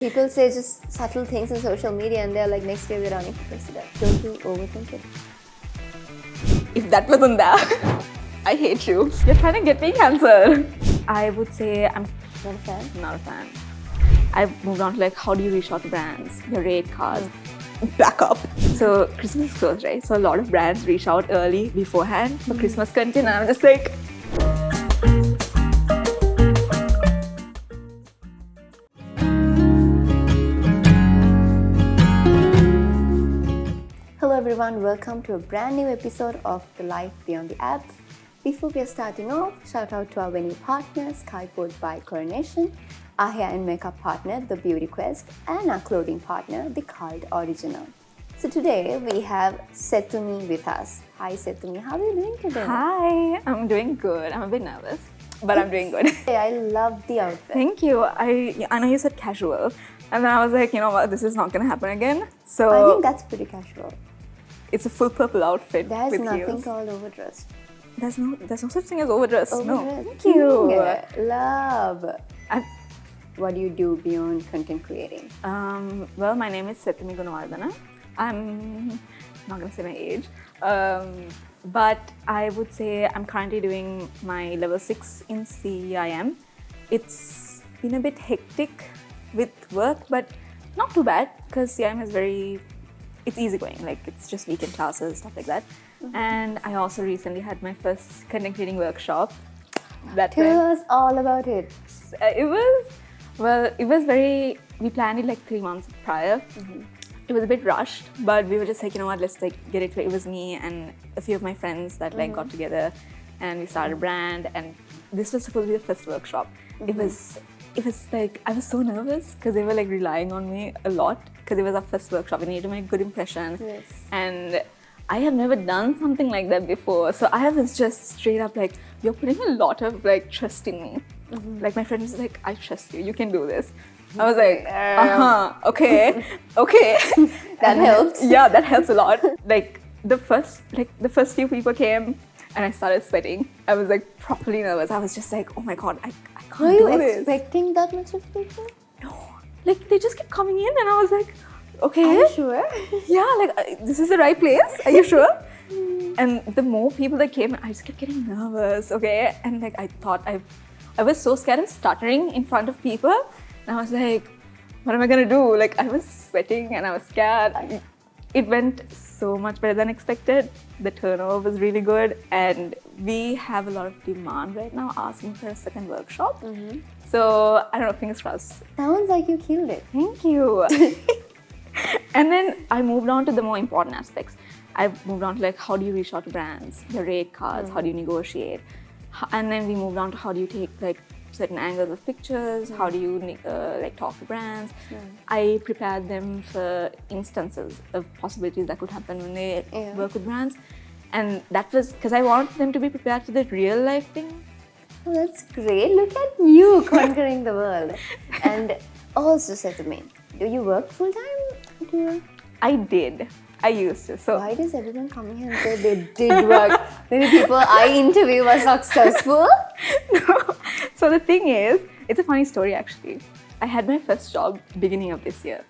People say just subtle things in social media and they're like, next day we're running for president. Don't you overthink it? If that wasn't that, I hate you. You're trying to get me cancelled. I would say I'm Not a fan? not a fan. I've moved on to like, how do you reach out to brands, your rate cards, back up. So Christmas is close, right? So a lot of brands reach out early beforehand for Christmas content, and I'm just like, Hello everyone, welcome to a brand new episode of The Life Beyond the App. Before we are starting off, shout out to our venue partners, Skyport by Coronation, our hair and makeup partner, The Beauty Quest, and our clothing partner, The Cult Original. So today we have Sethumi with us. Hi Sethumi, how are you doing today? hi, I'm doing good. I'm a bit nervous, but I'm doing good. Hey, I love the outfit. Thank you. I know you said casual, and then I was like, you know what, this is not gonna happen again. So I think that's pretty casual. it's a full purple outfit There's with nothing heels. called overdressed. There's no such thing as overdress. No, Overdressed. thank you. Love. I- What do you do beyond content creating? Well, my name is Sethumi. I'm not gonna say my age, but I would say I'm currently doing my level 6 in CIM. It's been a bit hectic with work, but not too bad because CIM is it's easygoing. Like it's just weekend classes, stuff like that. And I also recently had my first content creating workshop. That Tell went us all about it. it was we planned it like 3 months prior. It was a bit rushed, but we were just like, you know what, let's like get it. It was me and a few of my friends that like got together and we started a brand, and this was supposed to be the first workshop. It was like, I was so nervous because they were like relying on me a lot because it was our first workshop. We needed to make a good impression. Yes. And I have never done something like that before. So I was just straight up like, you're putting a lot of like trust in me. Like my friend was like, I trust you, you can do this. I was like, okay. That helps. Yeah, that helps a lot. Like the first few people came and I started sweating. I was like properly nervous. I was just like, oh my god, I can't Were you do this. expecting that much of people? No, like they just kept coming in and I was like, okay. Are you sure? Yeah, like this is the right place. Are you sure? And the more people that came, I just kept getting nervous. Okay, and like I thought I was so scared of stuttering in front of people. And I was like, what am I gonna do? Like I was sweating and I was scared. It went so much better than expected. The turnover was really good, and we have a lot of demand right now asking for a second workshop. So I don't know, fingers crossed. Sounds like you killed it. Thank you. And then I moved on to the more important aspects. I moved on to like, how do you reach out to brands, your rate cards, how do you negotiate? And then we moved on to how do you take like certain angles of pictures, how do you like talk to brands. I prepared them for instances of possibilities that could happen when they work with brands. And that was because I wanted them to be prepared for the real life thing. Oh, that's great. Look at you conquering the world. And also said to me, do you work full time? I did. I used to. So Why does everyone come here and say they did work? Maybe people I interview were successful? No. So the thing is, it's a funny story actually. I had my first job beginning of this year.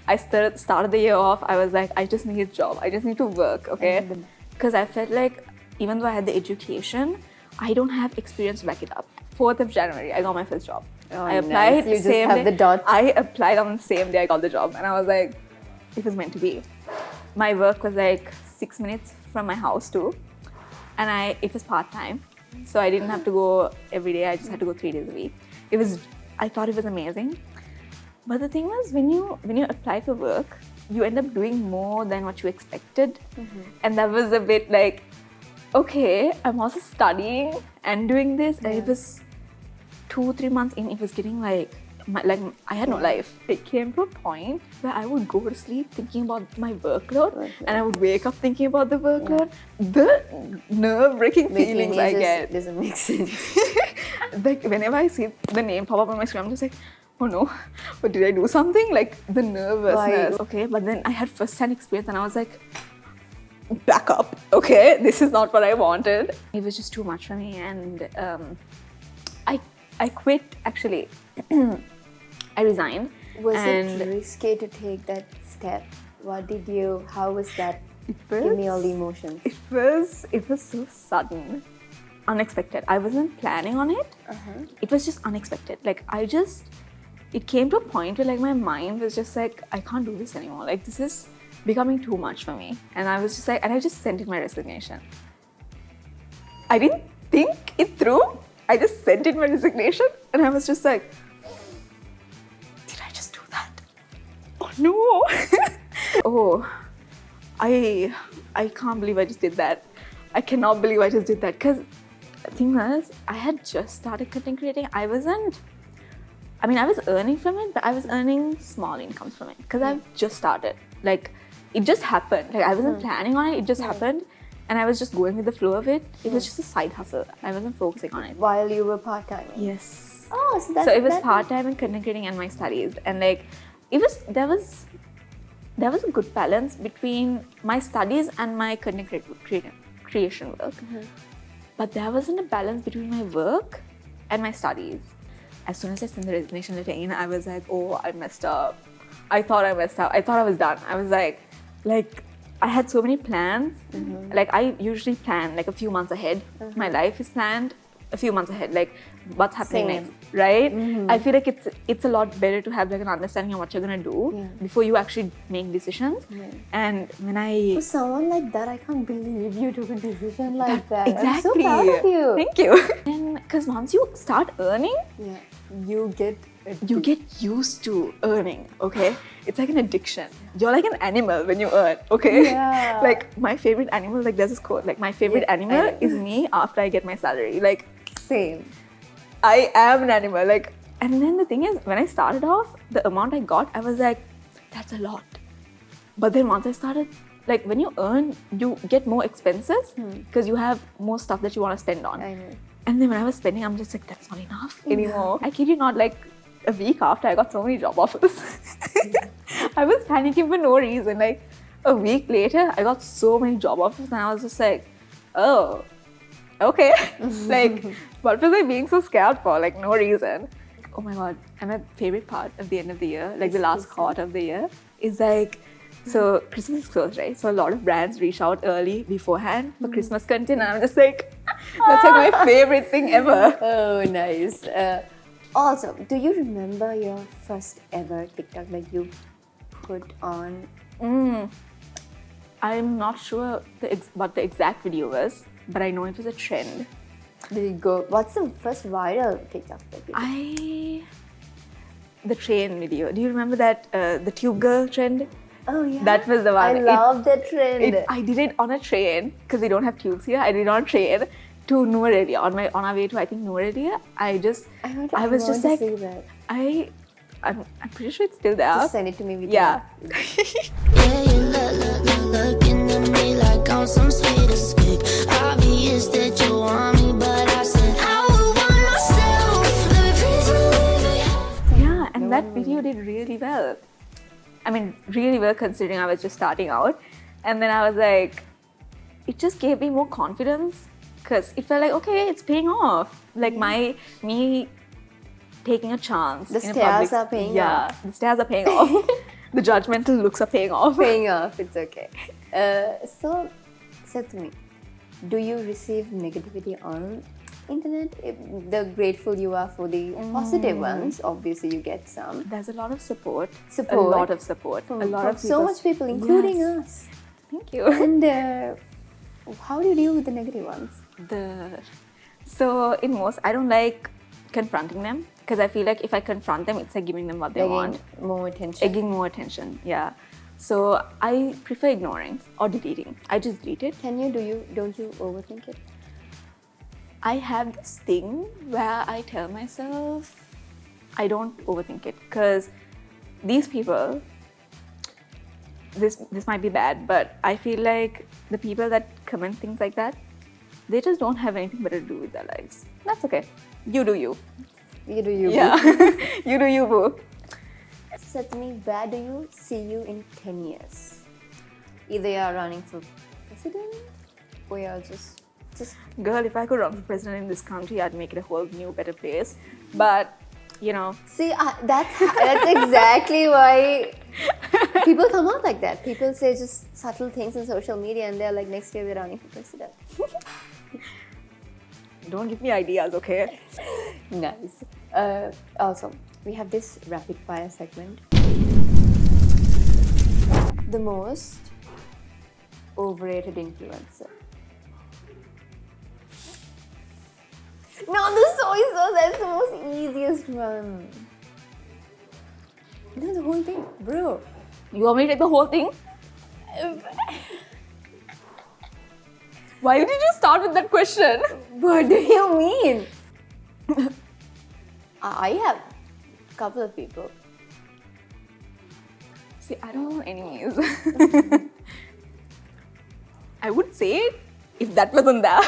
I started the year off, I was like, I just need a job. I just need to work, okay? Because I felt like even though I had the education, I don't have experience to back it up. 4th of January, I got my first job. Oh, I applied nice. You just same have day. the dot. I applied on the same day I got the job, and I was like, it was meant to be. My work was like 6 minutes from my house too, and it was part-time, so I didn't have to go every day. I just had to go 3 days a week. I thought it was amazing, but the thing was, when you apply for work, you end up doing more than what you expected, and that was a bit like, okay, I'm also studying and doing this, and it was 2-3 months in, it was getting like I had no life. It came to a point where I would go to sleep thinking about my workload, and I would wake up thinking about the workload. The nerve-wracking feelings I get. Doesn't make sense. Like whenever I see the name pop up on my screen, I'm just like, oh no, but did I do something? Like the nervousness. Okay, but then I had first-hand experience, and I was like, back up. Okay, this is not what I wanted. It was just too much for me, and I quit actually. I resigned Was And it risky to take that step? How was that? was- Give me all the emotions. it was so sudden, unexpected. I wasn't planning on it. It was just unexpected. Like it came to a point where like my mind was just like, I can't do this anymore. Like this is becoming too much for me. And I was just like, and I just sent in my resignation. I didn't think it through. I just sent in my resignation, and I was just like, did I just do that? Oh no! Oh, I can't believe I just did that. I cannot believe I just did that. Because the thing was, I had just started content creating. I was earning from it, but I was earning small incomes from it because I've just started. Like, it just happened. Like, I wasn't planning on it. It just happened. And I was just going with the flow of it. It was just a side hustle. I wasn't focusing on it. While you were part-time? Yes. Oh, So it was part-time in content creating and my studies. And like, there was a good balance between my studies and my content creation work. But there wasn't a balance between my work and my studies. As soon as I sent the resignation letter in, I was like, oh, I messed up. I thought I messed up. I thought I was done. I was like, I had so many plans. Like, I usually plan like a few months ahead. My life is planned a few months ahead, like what's happening next, right? I feel like it's a lot better to have like an understanding of what you're gonna do before you actually make decisions. And when For someone like that, I can't believe you took a decision like that. exactly, I'm so proud of you. Thank you. And because once you start earning, you get used to earning. Okay, it's like an addiction. You're like an animal when you earn. Okay, like my favorite animal. Like there's this quote. Like my favorite animal is me after I get my salary. Like. Same. I am an animal. Like, and then the thing is, when I started off, the amount I got, I was like, that's a lot. But then once I started, like when you earn, you get more expenses because you have more stuff that you want to spend on. I know. And then when I was spending, I'm just like, that's not enough anymore. I kid you not, like a week after, I got so many job offers. I was panicking for no reason. Like a week later, I got so many job offers, and I was just like, oh. Okay, like, what was I being so scared for? Like, no reason. Oh my god, and my favorite part of the end of the year, like the last quarter of the year, is like, so Christmas is close, right? So a lot of brands reach out early beforehand for Christmas content, and I'm just like, that's like my favorite thing ever. Oh, nice. Also, do you remember your first ever TikTok that you put on? I'm not sure what the exact video was, but I know it was a trend. Did it go? What's the first viral TikTok that you did? The train video. Do you remember that the tube girl trend? Oh yeah. That was the one. I love that trend. I did it on a train because we don't have tubes here. I did it on a train to Nuwara on our way to I think Nuwara. I was just like, see that. I'm pretty sure it's still there. Just send it to me. Yeah. Yeah, you looking at me like I'm some sweet escape. Obvious that you want me, but I said I would want myself. Let me please believe it. Yeah, and that video did really well. I mean, really well considering I was just starting out. And then I was like, it just gave me more confidence because it felt like, okay, it's paying off. Like me taking a chance. The stairs are paying off. Yeah, the stairs are paying off. The judgmental looks are paying off. Paying off, it's okay. So, Sethumi, do you receive negativity on internet? The grateful you are for the positive ones, obviously you get some. There's a lot of support. Support. A lot of support. From, a lot from of so much people, including us. Thank you. And how do you deal with the negative ones? So in most, I don't like confronting them because I feel like if I confront them, it's like giving them what they want. More attention. Egging more attention, yeah. So I prefer ignoring or deleting. I just delete it. Don't you overthink it? I have this thing where I tell myself I don't overthink it because these people, this might be bad, but I feel like the people that comment things like that, they just don't have anything better to do with their lives. That's okay. You do you. You do you. Yeah. You do you, boo. Sethumi, where do you see you in 10 years? Either you are running for president or you're just... Girl, if I could run for president in this country, I'd make it a whole new, better place. But you know. See, that's exactly why people come out like that. People say just subtle things on social media and they're like, next year we're running for president. Don't give me ideas, okay? Nice. Also, we have this rapid fire segment. The most overrated influencer. No, the soy sauce, that's the most easiest one. This is the whole thing, bro. You want me to take the whole thing? Why did you start with that question? What do you mean? I have a couple of people. See, I don't have enemies. I would say it if that wasn't there.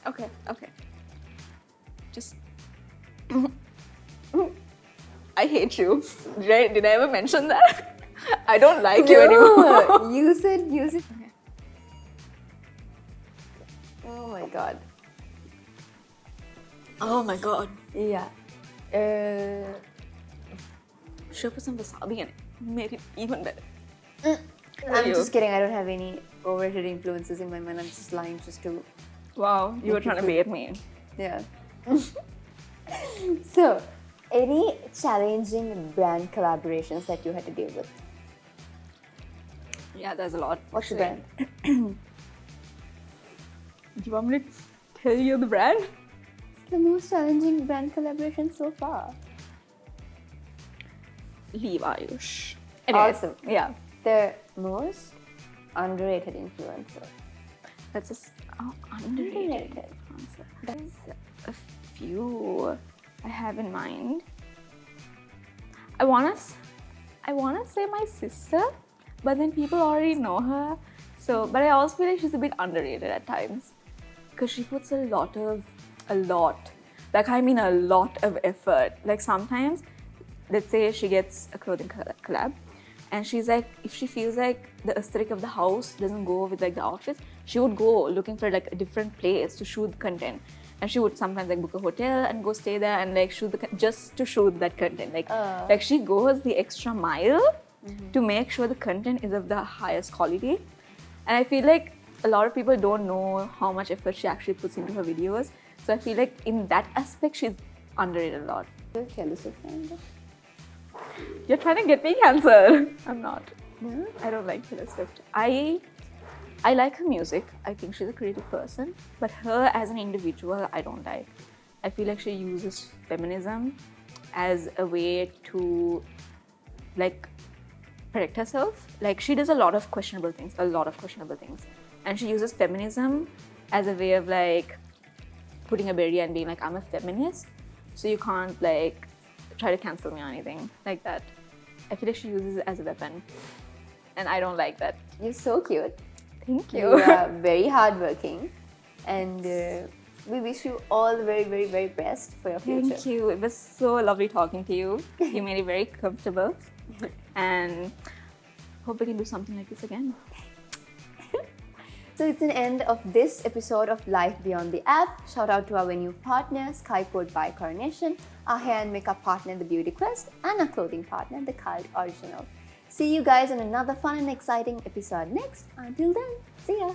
Okay. Just. I hate you. Did I ever mention that? I don't like you anymore. Use it. Okay. Oh my god. Oh my god. Yeah. Should I put some wasabi in it? Made it even better. I'm you? just kidding. I don't have any overrated influences in my mind. I'm just lying just to. Wow, you were trying to bait me. Yeah. So, any challenging brand collaborations that you had to deal with? Yeah, there's a lot. What's the brand? Do you want me to tell you the brand? It's the most challenging brand collaboration so far. Leave Ayush. Anyways, Awesome. yeah. The most underrated influencer. That's just underrated influencer. There's a few I have in mind. I wanna say my sister, but then people already know her. So, but I also feel like she's a bit underrated at times because she puts a lot, like I mean a lot of effort. Like sometimes, let's say she gets a clothing collab, and she's like, if she feels like the aesthetic of the house doesn't go with like the outfits, she would go looking for like a different place to shoot the content. And she would sometimes like book a hotel and go stay there and like shoot just to shoot that content. Like she goes the extra mile to make sure the content is of the highest quality. And I feel like a lot of people don't know how much effort she actually puts into her videos. So I feel like in that aspect, she's underrated a lot. You're jealous of her? You're trying to get me cancelled. I'm not. No? I don't like Taylor Swift. I like her music. I think she's a creative person. But her as an individual, I don't like. I feel like she uses feminism as a way to like protect herself. Like she does a lot of questionable things. And she uses feminism as a way of like putting a barrier and being like, I'm a feminist, so you can't like try to cancel me or anything like that. I feel like she uses it as a weapon. And I don't like that. You're so cute. Thank You are very hardworking, and we wish you all the very, very, very best for your future. Thank you. It was so lovely talking to you. You made it very comfortable. And hope we can do something like this again. So it's an end of this episode of Life Beyond the App. Shout out to our new partners, Skyport by Coronation, our hair and makeup partner, The Beauty Quest, and our clothing partner, The Cult Original. See you guys in another fun and exciting episode next. Until then, see ya!